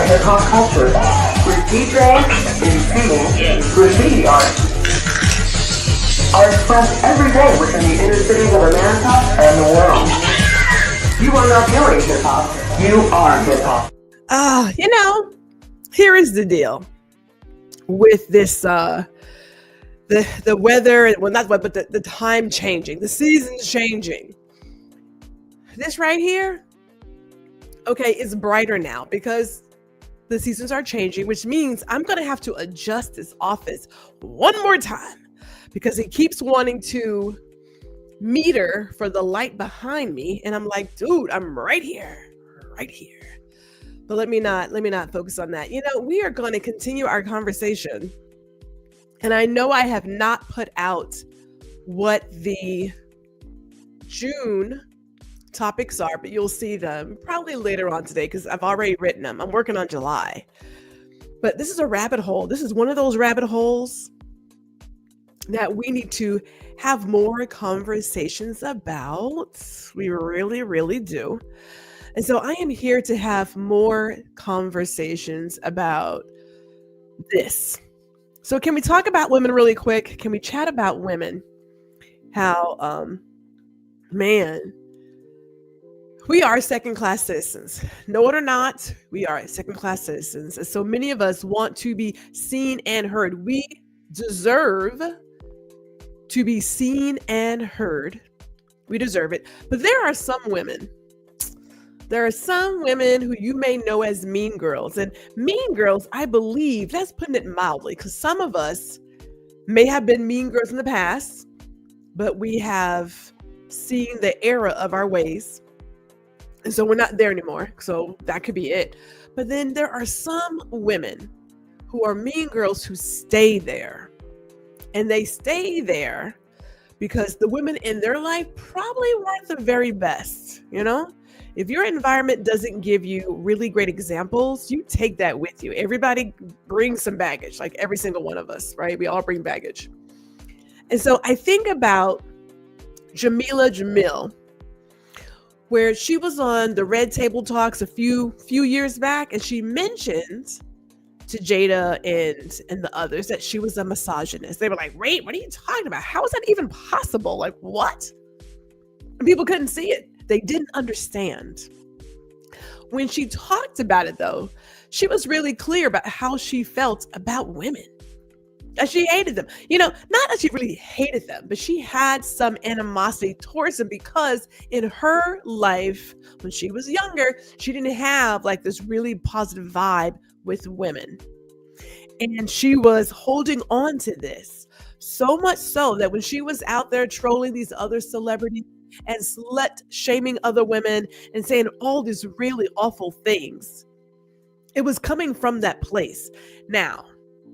hip-hop culture with DJs and singing graffiti art are expressed every day within the inner cities of America and the world. You are not doing hip-hop, you are hip-hop. Here is the deal with this, the weather, well, not what, but the time changing, the seasons changing. This right here, okay, it's brighter now because the seasons are changing, which means I'm going to have to adjust this office one more time because it keeps wanting to meter for the light behind me. And I'm like, dude, I'm right here. But let me not focus on that. We are going to continue our conversation. And I know I have not put out what the June topics are, but you'll see them probably later on today because I've already written them. I'm working on July. But this is a rabbit hole. This is one of those rabbit holes that we need to have more conversations about. We really, really do. And so I am here to have more conversations about this. So can we talk about women really quick? Can we chat about women? How, we are second-class citizens. Know it or not, we are second-class citizens. And so many of us want to be seen and heard. We deserve to be seen and heard. We deserve it. But there are some women who you may know as mean girls. And mean girls, I believe, that's putting it mildly, because some of us may have been mean girls in the past, but we have seen the error of our ways. And so we're not there anymore. So that could be it. But then there are some women who are mean girls who stay there. And they stay there because the women in their life probably weren't the very best, If your environment doesn't give you really great examples, you take that with you. Everybody brings some baggage, like every single one of us, right? We all bring baggage. And so I think about Jamila Jamil, where she was on the Red Table Talks a few years back, and she mentioned to Jada and the others that she was a misogynist. They were like, wait, what are you talking about? How is that even possible? Like, what? And people couldn't see it. They didn't understand. When she talked about it, though, she was really clear about how she felt about women. That she hated them. Not that she really hated them, but she had some animosity towards them because in her life, when she was younger, she didn't have like this really positive vibe with women. And she was holding on to this so much so that when she was out there trolling these other celebrities and slut shaming other women and saying all these really awful things, it was coming from that place. Now,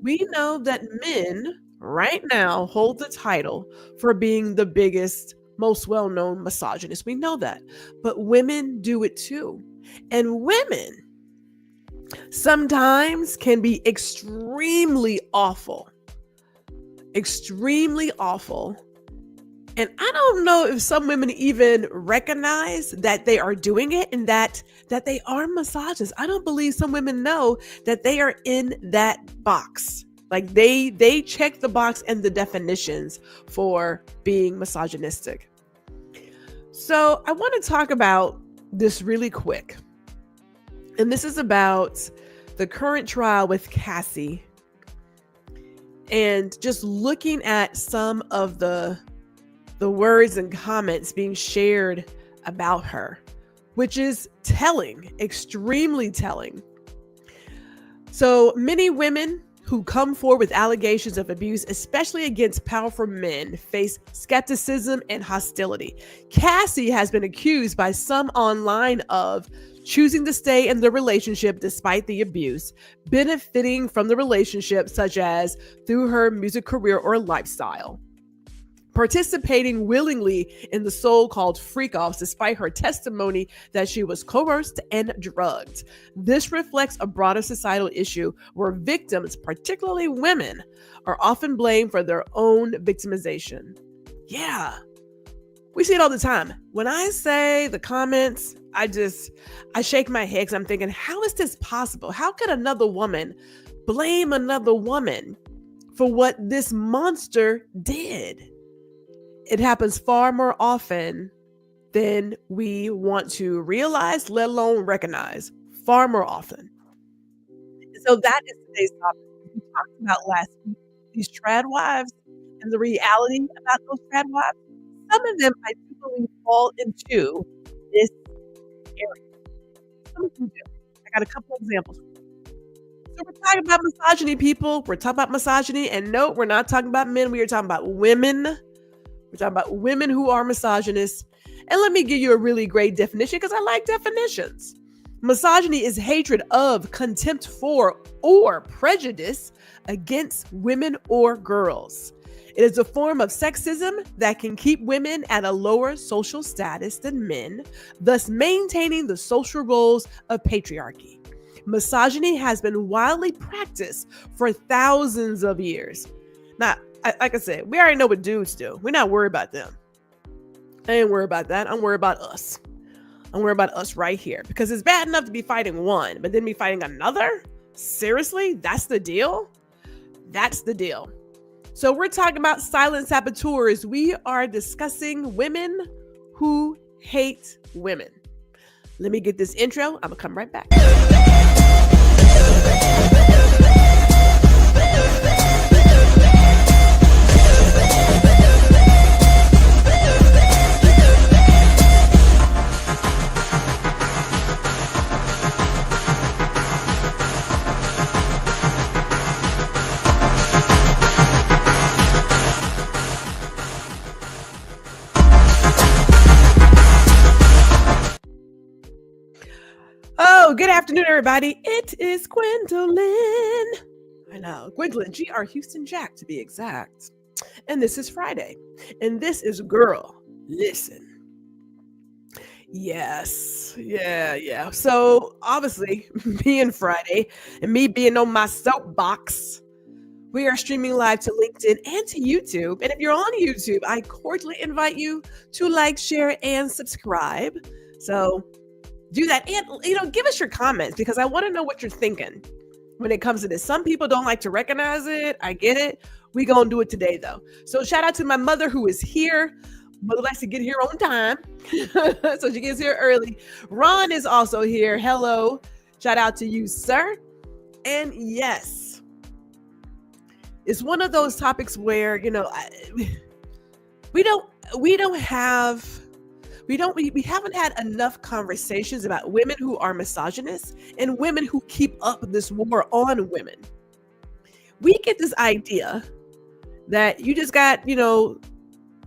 we know that men right now hold the title for being the biggest, most well-known misogynist. We know that, but women do it too. And women sometimes can be extremely awful. And I don't know if some women even recognize that they are doing it and that they are misogynists. I don't believe some women know that they are in that box. Like they check the box and the definitions for being misogynistic. So I want to talk about this really quick. And this is about the current trial with Cassie and just looking at some of the words and comments being shared about her, which is telling, extremely telling. So many women who come forward with allegations of abuse, especially against powerful men, face skepticism and hostility. Cassie has been accused by some online of choosing to stay in the relationship despite the abuse, benefiting from the relationship such as through her music career or lifestyle, participating willingly in the so-called freak-offs despite her testimony that she was coerced and drugged. This reflects a broader societal issue where victims, particularly women, are often blamed for their own victimization. Yeah, We see it all the time. When I say the comments, I shake my head because I'm thinking, how is this possible? How could another woman blame another woman for what this monster did? It happens far more often than we want to realize, let alone recognize. Far more often. So that is today's topic. We talked about last week these trad wives and the reality about those trad wives. Some of them, I do believe, fall into this area. Some of them do. I got a couple of examples. So we're talking about misogyny, people. We're talking about misogyny. And no, we're not talking about men. We are talking about women. We're talking about women who are misogynists. And let me give you a really great definition because I like definitions. Misogyny is hatred of, contempt for, or prejudice against women or girls. It is a form of sexism that can keep women at a lower social status than men, thus maintaining the social roles of patriarchy. Misogyny has been widely practiced for thousands of years. Now, like I said, we already know what dudes do. We're not worried about them. I ain't worried about that. I'm worried about us. I'm worried about us right here because it's bad enough to be fighting one, but then be fighting another? Seriously? That's the deal? That's the deal. So we're talking about silent saboteurs. We are discussing women who hate women. Let me get this intro. I'm going to come right back. Oh, good afternoon, everybody. It is Gwendolyn. I know, Gwendolyn, G.R. Houston Jack to be exact. And this is Friday. And this is Girl, Listen. Yes. Yeah. So obviously, being Friday and me being on my soapbox, we are streaming live to LinkedIn and to YouTube. And if you're on YouTube, I cordially invite you to like, share, and subscribe. So do that. And, give us your comments because I want to know what you're thinking when it comes to this. Some people don't like to recognize it. I get it. We going to do it today, though. So shout out to my mother who is here. Mother likes to get here on time. So she gets here early. Ron is also here. Hello. Shout out to you, sir. And yes, it's one of those topics where, we haven't had enough conversations about women who are misogynists and women who keep up this war on women. We get this idea that you just got,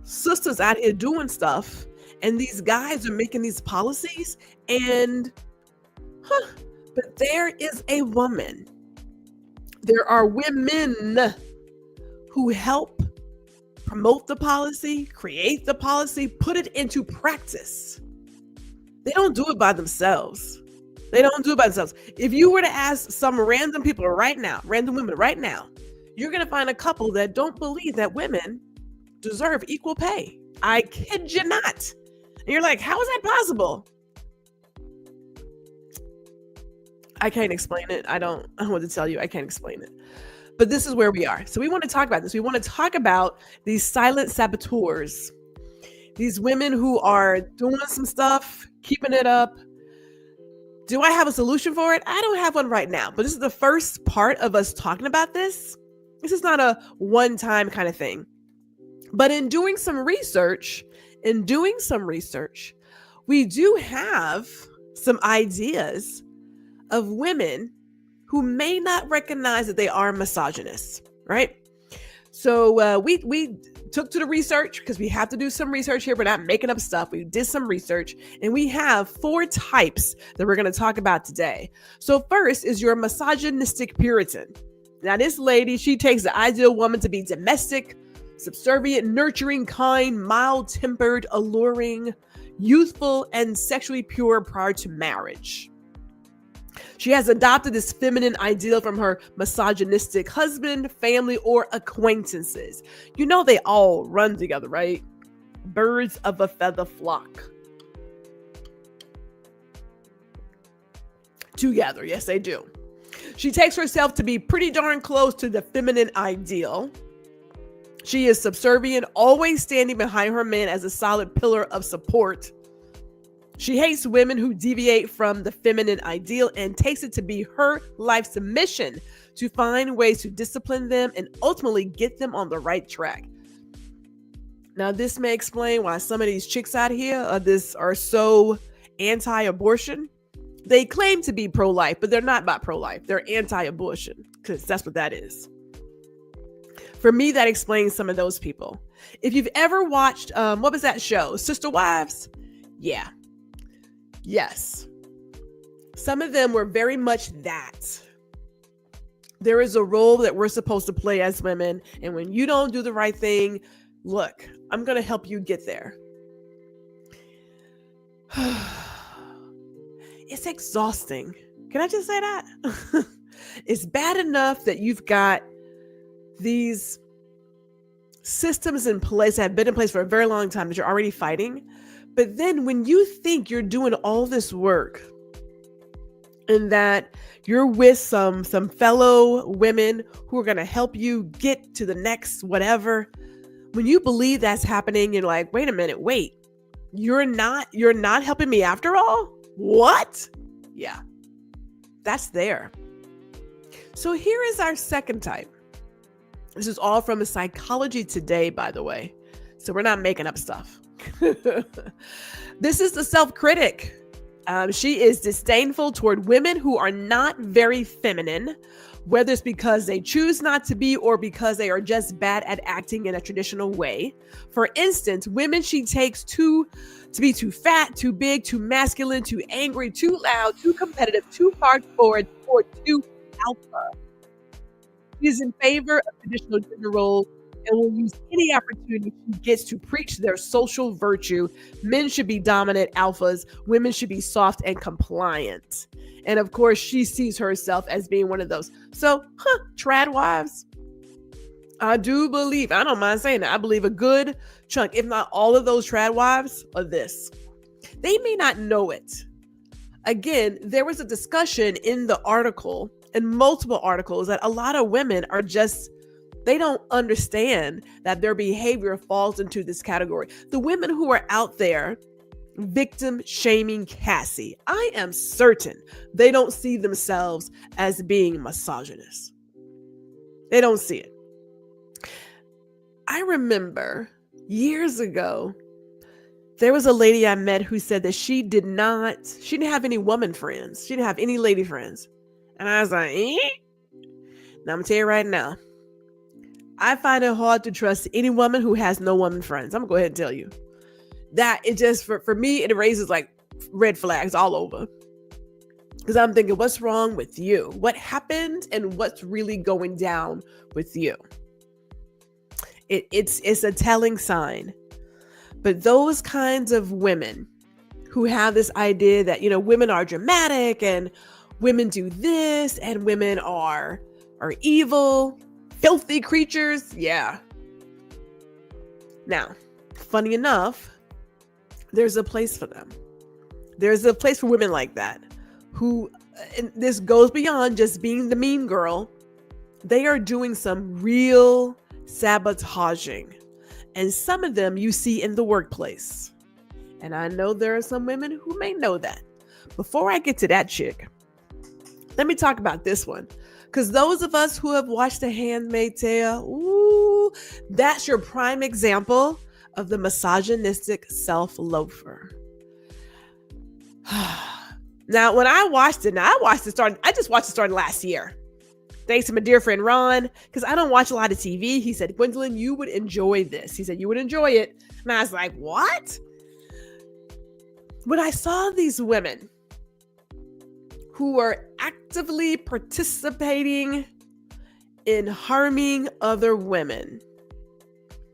sisters out here doing stuff and these guys are making these policies but there is a woman. There are women who help promote the policy, create the policy, put it into practice. They don't do it by themselves. If you were to ask some random people right now, random women right now, you're going to find a couple that don't believe that women deserve equal pay. I kid you not. And you're like, how is that possible? I can't explain it. I don't know what to tell you. I can't explain it. But this is where we are. So we want to talk about this. We want to talk about these silent saboteurs, these women who are doing some stuff, keeping it up. Do I have a solution for it? I don't have one right now, but this is the first part of us talking about this. This is not a one-time kind of thing. But in doing some research, we do have some ideas of women who may not recognize that they are misogynists, right? So we took to the research because we have to do some research here. We're not making up stuff. We did some research and we have 4 types that we're going to talk about today. So first is your misogynistic Puritan. Now this lady, she takes the ideal woman to be domestic, subservient, nurturing, kind, mild-tempered, alluring, youthful, and sexually pure prior to marriage. She has adopted this feminine ideal from her misogynistic husband, family, or acquaintances. They all run together, right? Birds of a feather flock together. Yes, they do. She takes herself to be pretty darn close to the feminine ideal. She is subservient, always standing behind her man as a solid pillar of support. She hates women who deviate from the feminine ideal and takes it to be her life's mission to find ways to discipline them and ultimately get them on the right track. Now, this may explain why some of these chicks out here are so anti-abortion. They claim to be pro-life, but they're not about pro-life. They're anti-abortion, because that's what that is. For me, that explains some of those people. If you've ever watched, what was that show? Sister Wives? Yeah. Yes. Some of them were very much that. There is a role that we're supposed to play as women, and when you don't do the right thing, look, I'm going to help you get there. It's exhausting. Can I just say that? It's bad enough that you've got these systems in place that have been in place for a very long time that you're already fighting. But then when you think you're doing all this work and that you're with some fellow women who are going to help you get to the next whatever, when you believe that's happening, you're like, wait a minute, you're not helping me after all? What? Yeah, that's there. So here is our second type. This is all from Psychology Today, by the way. So we're not making up stuff. This is the self-critic. She is disdainful toward women who are not very feminine, whether it's because they choose not to be or because they are just bad at acting in a traditional way. For instance, women she takes to be too fat, too big, too masculine, too angry, too loud, too competitive, too hard forward, or too alpha. She is in favor of traditional gender roles and will use any opportunity she gets to preach their social virtue. Men should be dominant alphas. Women should be soft and compliant. And of course, she sees herself as being one of those. So, trad wives. I do believe, I don't mind saying that, I believe a good chunk, if not all of those trad wives are this. They may not know it. Again, there was a discussion in the article, in multiple articles, that a lot of women are just, they don't understand that their behavior falls into this category. The women who are out there victim shaming Cassie, I am certain they don't see themselves as being misogynists. They don't see it. I remember years ago, there was a lady I met who said that she didn't have any woman friends. She didn't have any lady friends. And I was like, Now I'm gonna tell you right now, I find it hard to trust any woman who has no woman friends. I'm gonna go ahead and tell you. That it just, for me, it raises like red flags all over. Because I'm thinking, what's wrong with you? What happened and what's really going down with you? It's a telling sign. But those kinds of women who have this idea that, women are dramatic and women do this and women are evil, filthy creatures. Yeah. Now, funny enough, there's a place for them. There's a place for women like that who, and this goes beyond just being the mean girl. They are doing some real sabotaging. And some of them you see in the workplace. And I know there are some women who may know that. Before I get to that chick, let me talk about this one. Because those of us who have watched The Handmaid's Tale, that's your prime example of the misogynistic self-loafer. Now, when I watched it, I just watched it starting last year. Thanks to my dear friend Ron, because I don't watch a lot of TV. He said, Gwendolyn, you would enjoy this. He said, you would enjoy it. And I was like, what? When I saw these women who are actively participating in harming other women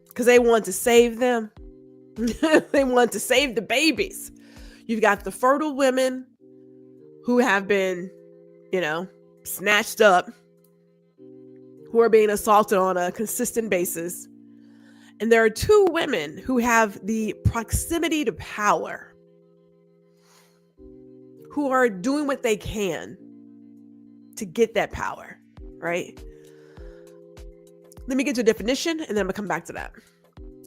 because they want to save them, they want to save the babies. You've got the fertile women who have been, snatched up, who are being assaulted on a consistent basis. And there are two women who have the proximity to power, who are doing what they can to get that power, right? Let me get to a definition and then I'm gonna come back to that.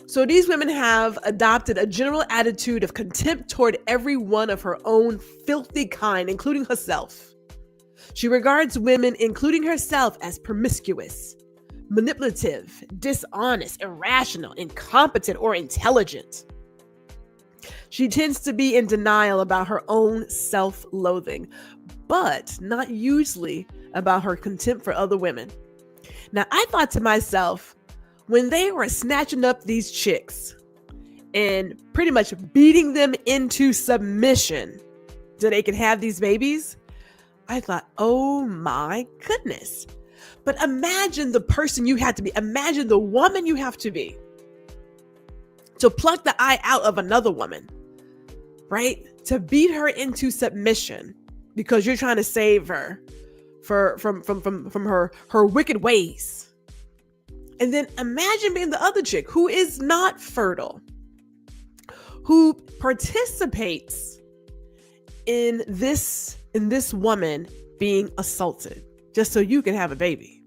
So these women have adopted a general attitude of contempt toward every one of her own filthy kind, including herself. She regards women, including herself, as promiscuous, manipulative, dishonest, irrational, incompetent, or intelligent. She tends to be in denial about her own self-loathing, but not usually about her contempt for other women. Now, I thought to myself, when they were snatching up these chicks and pretty much beating them into submission so they could have these babies, I thought, oh my goodness. But imagine the person you have to be. Imagine the woman you have to be to pluck the eye out of another woman, right? To beat her into submission because you're trying to save her from her wicked ways. And then imagine being the other chick who is not fertile, who participates in this woman being assaulted just so you can have a baby.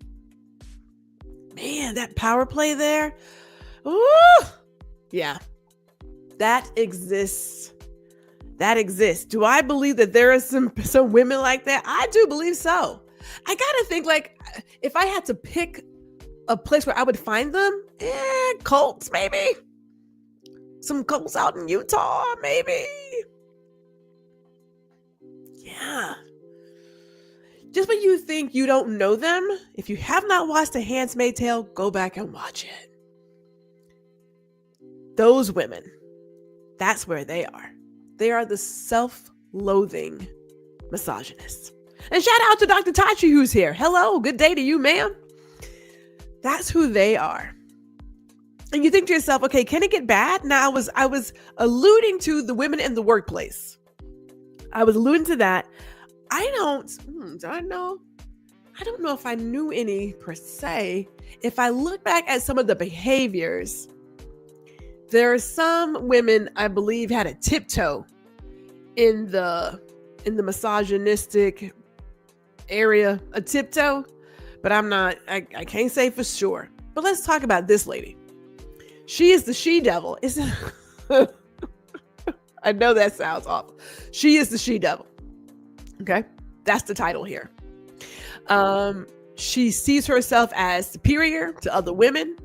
Man, that power play there. Ooh, yeah, that exists. That exists. Do I believe that there are some women like that? I do believe so. I gotta think, like, if I had to pick a place where I would find them, cults, maybe. Some cults out in Utah, maybe. Yeah. Just when you think you don't know them, if you have not watched The Handmaid's Tale, go back and watch it. Those women, that's where they are. They are the self-loathing misogynists. And shout out to Dr. Tachi, who's here. Hello, good day to you, ma'am. That's who they are. And you think to yourself, okay, can it get bad? Now, I was alluding to the women in the workplace. I was alluding to that. I don't know if I knew any per se. If I look back at some of the behaviors, there are some women I believe had a tiptoe in the misogynistic area, a tiptoe, but I can't say for sure. But let's talk about this lady. She is the she-devil. I know that sounds awful. She is the she-devil. Okay, that's the title here. She sees herself as superior to other women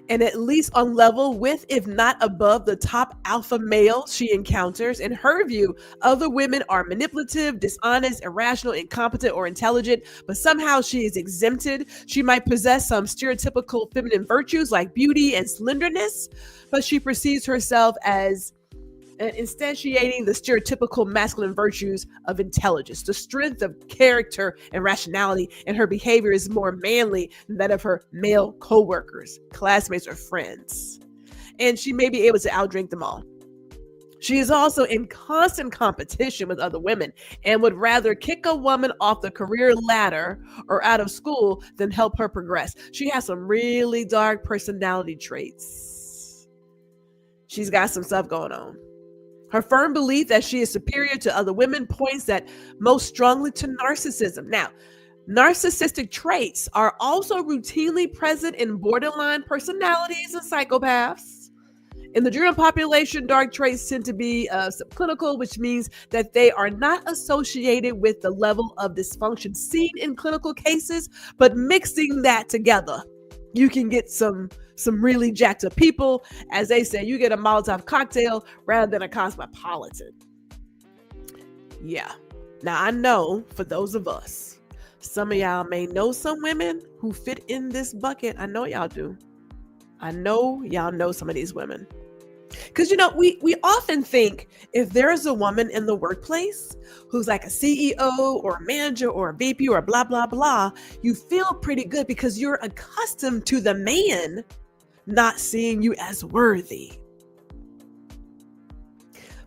and at least on level with, if not above, the top alpha male she encounters. In her view, other women are manipulative, dishonest, irrational, incompetent, or intelligent, but somehow she is exempted. She might possess some stereotypical feminine virtues like beauty and slenderness, but she perceives herself as instantiating the stereotypical masculine virtues of intelligence. The strength of character and rationality in her behavior is more manly than that of her male co-workers, classmates, or friends. And she may be able to outdrink them all. She is also in constant competition with other women and would rather kick a woman off the career ladder or out of school than help her progress. She has some really dark personality traits. She's got some stuff going on. Her firm belief that she is superior to other women points that most strongly to narcissism. Now, narcissistic traits are also routinely present in borderline personalities and psychopaths. In the general population, dark traits tend to be subclinical, which means that they are not associated with the level of dysfunction seen in clinical cases, but mixing that together, you can get some really jacked up people. As they say, you get a Molotov cocktail rather than a cosmopolitan. Yeah. Now, I know for those of us, some of y'all may know some women who fit in this bucket. I know y'all do. I know y'all know some of these women. Because, we often think if there's a woman in the workplace who's like a CEO or a manager or a VP or blah, blah, blah, you feel pretty good because you're accustomed to the man not seeing you as worthy.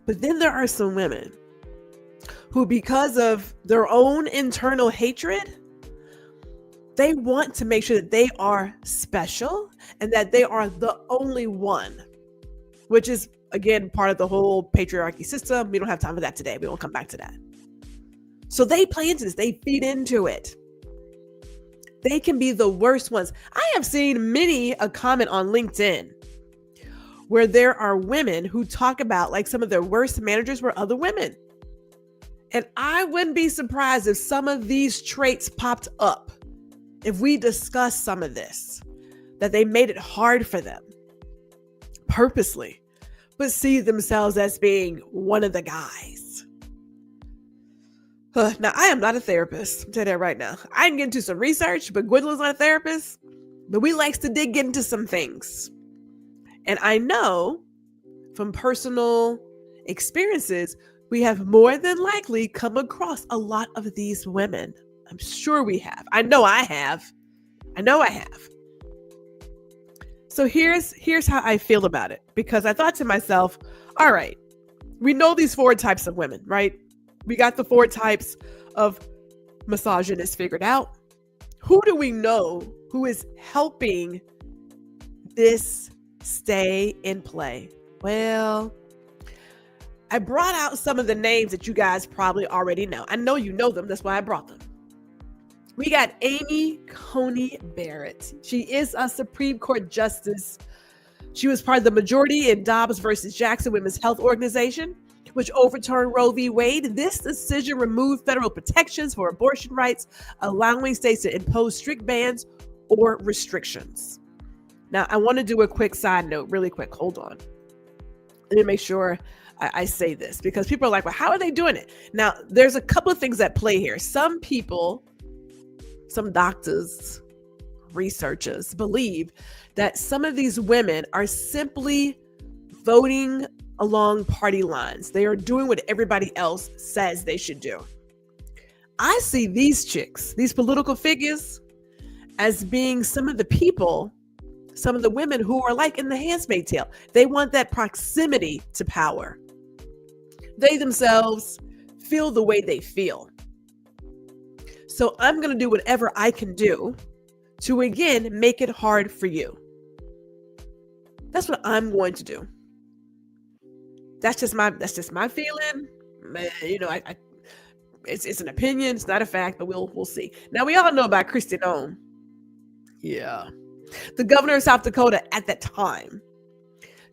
But then there are some women who, because of their own internal hatred, They want to make sure that they are special and that they are the only one, which is, again, part of the whole patriarchy system. We don't have time for that today. We won't come back to that. So they play into this. They feed into it. They can be the worst ones. I have seen many a comment on LinkedIn where there are women who talk about like some of their worst managers were other women. And I wouldn't be surprised if some of these traits popped up if we discuss some of this, that they made it hard for them purposely, but see themselves as being one of the guys. Now, I am not a therapist. I'll tell you that right now. I can get into some research, but Gwendolyn's not a therapist. But we likes to dig into some things. And I know from personal experiences, we have more than likely come across a lot of these women. I'm sure we have. I know I have. So here's how I feel about it. Because I thought to myself, all right, we know these 4 types of women, right? We got the 4 types of misogynists figured out. Who do we know who is helping this stay in play? Well, I brought out some of the names that you guys probably already know. I know you know them. That's why I brought them. We got Amy Coney Barrett. She is a Supreme Court justice. She was part of the majority in Dobbs versus Jackson Women's Health Organization, which overturned Roe v. Wade. This decision removed federal protections for abortion rights, allowing states to impose strict bans or restrictions. Now, I want to do a quick side note, really quick. Hold on. Let me make sure I say this, because people are like, well, how are they doing it? Now, there's a couple of things at play here. Some people, some doctors, researchers believe that some of these women are simply voting along party lines. They are doing what everybody else says they should do. I see these chicks, these political figures, as being some of the people, some of the women who are like in the Handmaid's Tale. They want that proximity to power. They themselves feel the way they feel. So I'm going to do whatever I can do to, again, make it hard for you. That's what I'm going to do. That's just my feeling. You know, it's an opinion. It's not a fact, but we'll see. Now, we all know about Kristi Noem. Yeah. The governor of South Dakota at that time.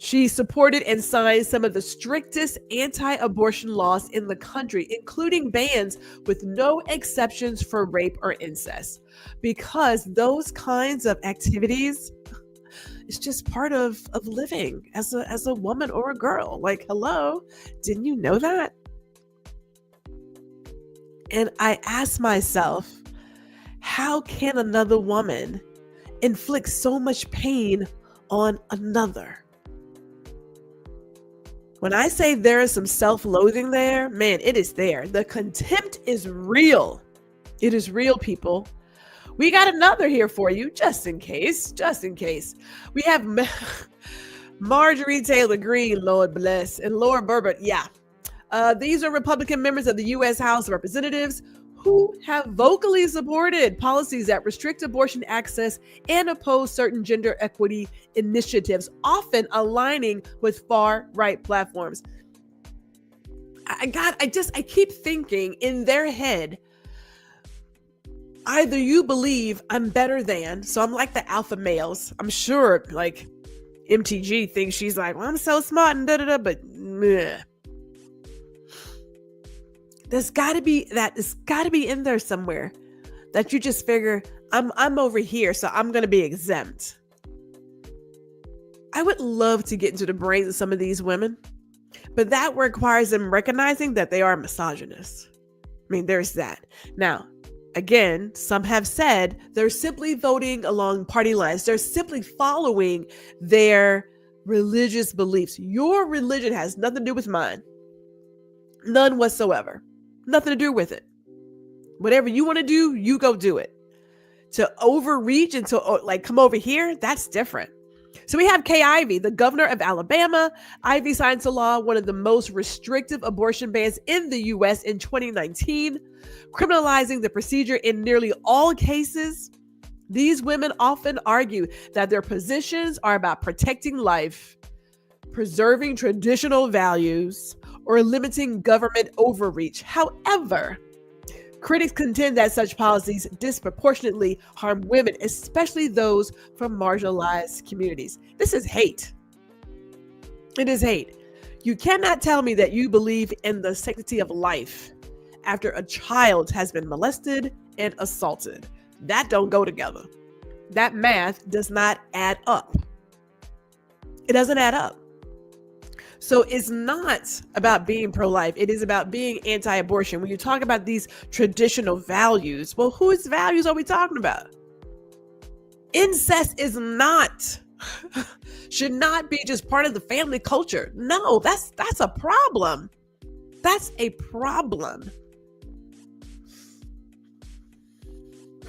She supported and signed some of the strictest anti-abortion laws in the country, including bans with no exceptions for rape or incest, because those kinds of activities, it's just part of living as a woman or a girl. Like, hello, didn't you know that? And I asked myself, how can another woman inflict so much pain on another? When I say there is some self-loathing there, man, it is there. The contempt is real. It is real, people. We got another here for you, just in case. We have Marjorie Taylor Greene, Lord bless, and Laura Boebert. Yeah. These are Republican members of the U.S. House of Representatives who have vocally supported policies that restrict abortion access and oppose certain gender equity initiatives, often aligning with far-right platforms. I keep thinking in their head, either you believe I'm better than, so I'm like the alpha males. I'm sure like MTG thinks she's like, well, I'm so smart and da-da-da, but meh. There's got to be in there somewhere that you just figure I'm over here, so I'm going to be exempt. I would love to get into the brains of some of these women, but that requires them recognizing that they are misogynists. I mean, there's that. Now, again, some have said they're simply voting along party lines. They're simply following their religious beliefs. Your religion has nothing to do with mine. None whatsoever. Nothing to do with it. Whatever you want to do, you go do it. To overreach and to like come over here, that's different. So we have Kay Ivey, the governor of Alabama. Ivey signed into law one of the most restrictive abortion bans in the U.S. in 2019, criminalizing the procedure in nearly all cases. These women often argue that their positions are about protecting life, preserving traditional values, or limiting government overreach. However, critics contend that such policies disproportionately harm women, especially those from marginalized communities. This is hate. It is hate. You cannot tell me that you believe in the sanctity of life after a child has been molested and assaulted. That don't go together. That math does not add up. It doesn't add up. So it's not about being pro-life. It is about being anti-abortion. When you talk about these traditional values, well, whose values are we talking about? Incest is not, should not be just part of the family culture. No, that's a problem. That's a problem.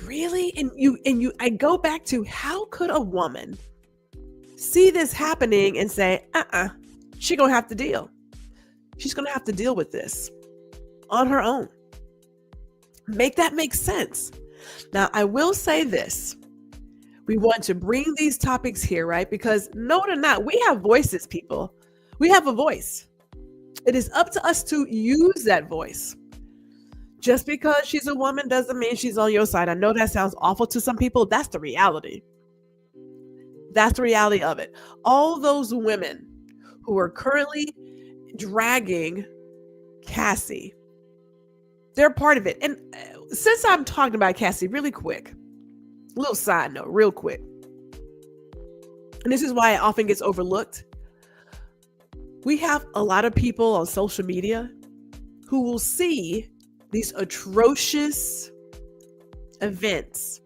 Really? I go back to, how could a woman see this happening and say, she's gonna have to deal. She's gonna have to deal with this on her own. Make that make sense. Now, I will say this. We want to bring these topics here, right? Because no or not, we have voices, people. We have a voice. It is up to us to use that voice. Just because she's a woman doesn't mean she's on your side. I know that sounds awful to some people. That's the reality. That's the reality of it. All those women who are currently dragging Cassie, they're part of it. And since I'm talking about Cassie, really quick, a little side note, real quick. And this is why it often gets overlooked. We have a lot of people on social media who will see these atrocious events,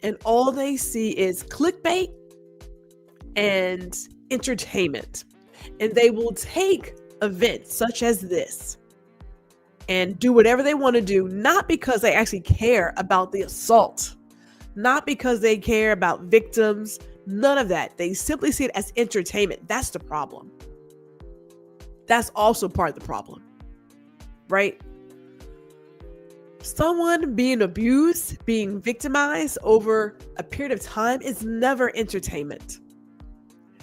and all they see is clickbait and entertainment. And they will take events such as this and do whatever they want to do, not because they actually care about the assault, not because they care about victims, none of that. They simply see it as entertainment. That's the problem. That's also part of the problem, right? Someone being abused, being victimized over a period of time is never entertainment.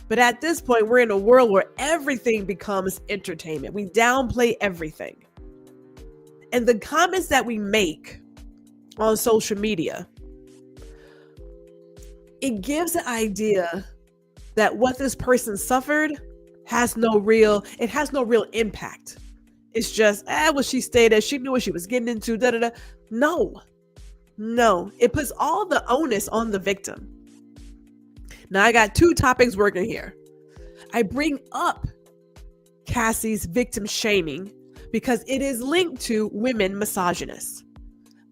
But at this point, we're in a world where everything becomes entertainment. We downplay everything. And the comments that we make on social media, it gives the idea that what this person suffered has no real impact. It's just, well, she stayed there. She knew what she was getting into. No. It puts all the onus on the victim. Now, I got two topics working here. I bring up Cassie's victim shaming because it is linked to women misogynists.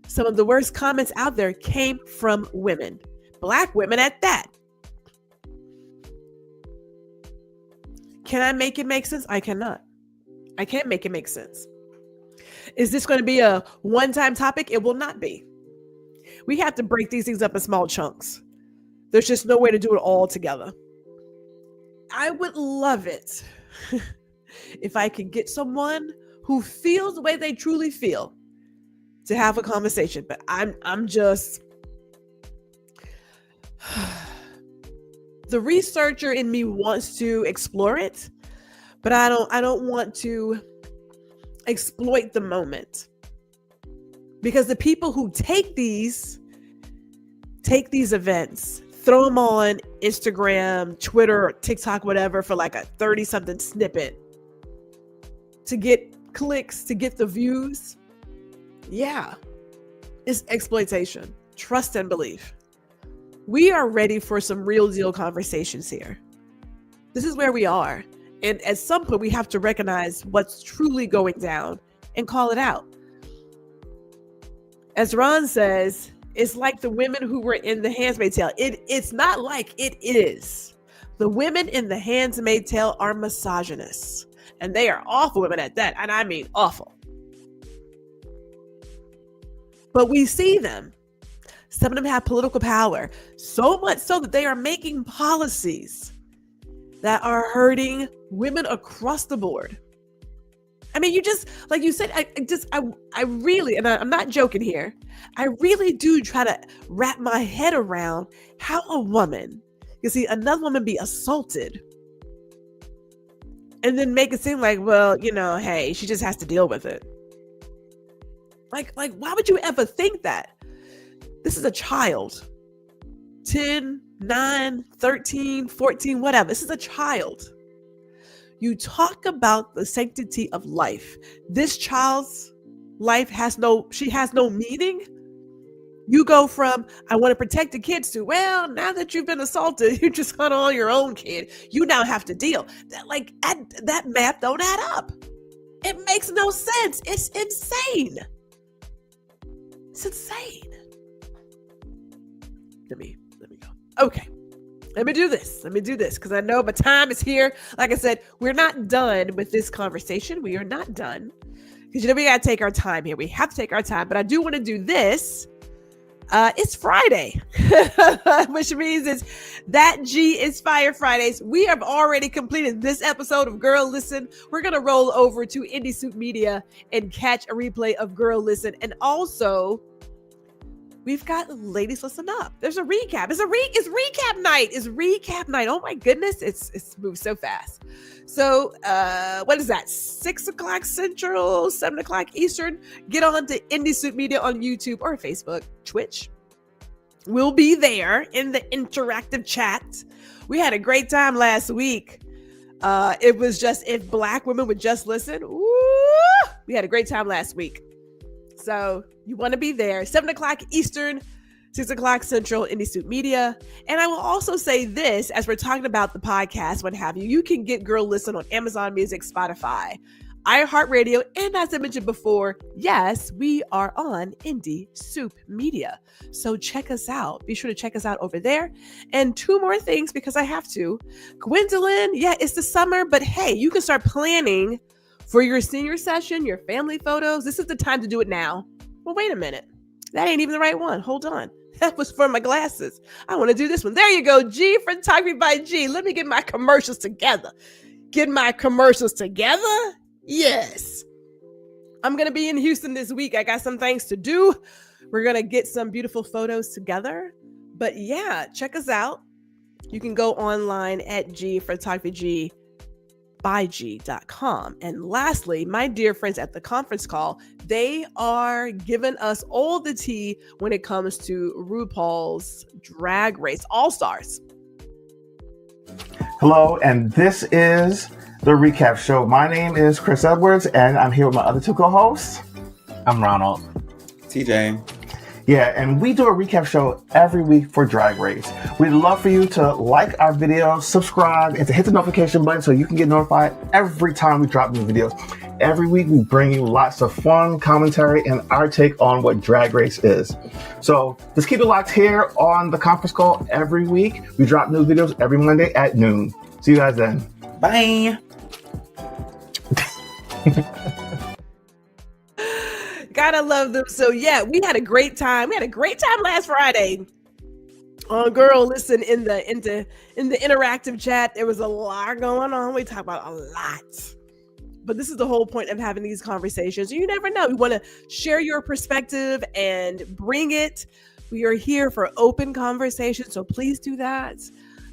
Some of the worst comments out there came from women, Black women at that. Can I make it make sense? I cannot. I can't make it make sense. Is this going to be a one-time topic? It will not be. We have to break these things up in small chunks. There's just no way to do it all together. I would love it if I could get someone who feels the way they truly feel to have a conversation, but I'm just the researcher in me wants to explore it, but I don't want to exploit the moment, because the people who take these events, throw them on Instagram, Twitter, or TikTok, whatever, for like a 30-something snippet to get clicks, to get the views. Yeah, it's exploitation. Trust and believe. We are ready for some real deal conversations here. This is where we are. And at some point, we have to recognize what's truly going down and call it out. As Ron says, it's like the women who were in The Handmaid's Tale. It's not like, it is. The women in The Handmaid's Tale are misogynists. And they are awful women at that. And I mean awful. But we see them. Some of them have political power. So much so that they are making policies that are hurting women across the board. I mean, you just, like you said, I really, and I'm not joking here, I really do try to wrap my head around how a woman, you see another woman be assaulted and then make it seem like, well, hey, she just has to deal with it. Like, why would you ever think that? This is a child, 10, 9, 13, 14, whatever. This is a child. You talk about the sanctity of life. This child's life has no meaning. You go from, I want to protect the kids, to, well, now that you've been assaulted, you just got on your own kid. You now have to deal. That math don't add up. It makes no sense. It's insane. It's insane. Let me go. Okay. Let me do this because I know my time is here. Like I said, we're not done with this conversation. We are not done because we got to take our time here. We have to take our time, but I do want to do this. It's Friday, which means it's That G is Fire Fridays. We have already completed this episode of Girl Listen. We're going to roll over to Indie Soup Media and catch a replay of Girl Listen. And also, we've got Ladies Listen Up. There's a recap. It's recap night. It's recap night. Oh my goodness. It's moved so fast. So what is that? 6 o'clock Central, 7 o'clock Eastern. Get on to Indie Soup Media on YouTube or Facebook, Twitch. We'll be there in the interactive chat. We had a great time last week. It was just, if Black women would just listen. Ooh, we had a great time last week. So you want to be there, 7 o'clock Eastern, 6 o'clock Central, Indie Soup Media. And I will also say this, as we're talking about the podcast, what have you, you can get Girl Listen on Amazon Music, Spotify, iHeartRadio, and as I mentioned before, yes, we are on Indie Soup Media. So check us out. Be sure to check us out over there. And 2 more things, because I have to. Gwendolyn, yeah, it's the summer, but hey, you can start planning for your senior session, your family photos. This is the time to do it now. Well, wait a minute. That ain't even the right one. Hold on. That was for my glasses. I want to do this one. There you go. G, Photography by G. Let me get my commercials together. Yes. I'm going to be in Houston this week. I got some things to do. We're going to get some beautiful photos together. But yeah, check us out. You can go online at G, Photography G, byg.com. And lastly, my dear friends at the conference call, they are giving us all the tea when it comes to RuPaul's Drag Race All-Stars. Hello, and this is the recap show. My name is Chris Edwards, and I'm here with my other 2 co-hosts. I'm Ronald. TJ. Yeah, and we do a recap show every week for Drag Race. We'd love for you to like our videos, subscribe, and to hit the notification button so you can get notified every time we drop new videos. Every week we bring you lots of fun commentary and our take on what Drag Race is. So just keep it locked here on the conference call every week. We drop new videos every Monday at noon. See you guys then. Bye. Gotta love them. So yeah, we had a great time. We had a great time last Friday on Girl Listen in the interactive chat. There was a lot going on. We talked about a lot. But this is the whole point of having these conversations. You never know. We want to share your perspective and bring it. We are here for open conversation. So please do that.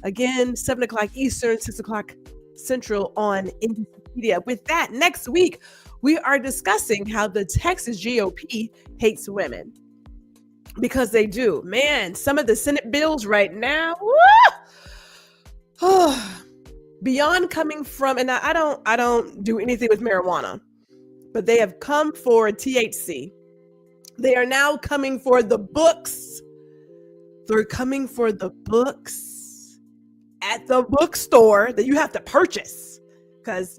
Again, 7 o'clock Eastern, 6 o'clock Central on Indie Media. With that, next week, we are discussing how the Texas GOP hates women. Because they do. Man, some of the Senate bills right now, beyond coming from, and I don't do anything with marijuana, but they have come for THC. They are now coming for the books. They're coming for the books at the bookstore that you have to purchase. Because,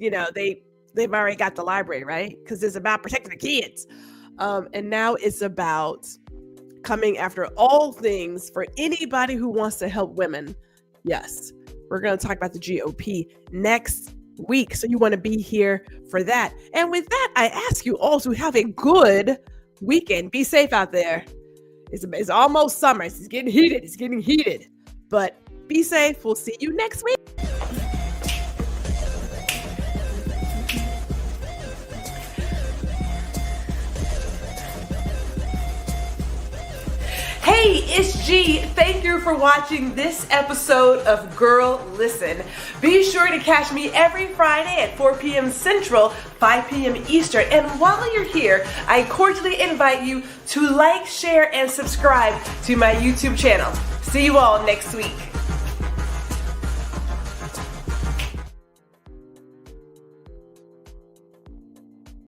they've already got the library, right? Because it's about protecting the kids. And now it's about coming after all things for anybody who wants to help women. Yes, we're going to talk about the GOP next week. So you want to be here for that. And with that, I ask you all to have a good weekend. Be safe out there. It's almost summer. It's getting heated. But be safe. We'll see you next week. G, thank you for watching this episode of Girl Listen. Be sure to catch me every Friday at 4 p.m. Central, 5 p.m. Eastern. And while you're here, I cordially invite you to like, share, and subscribe to my YouTube channel. See you all next week.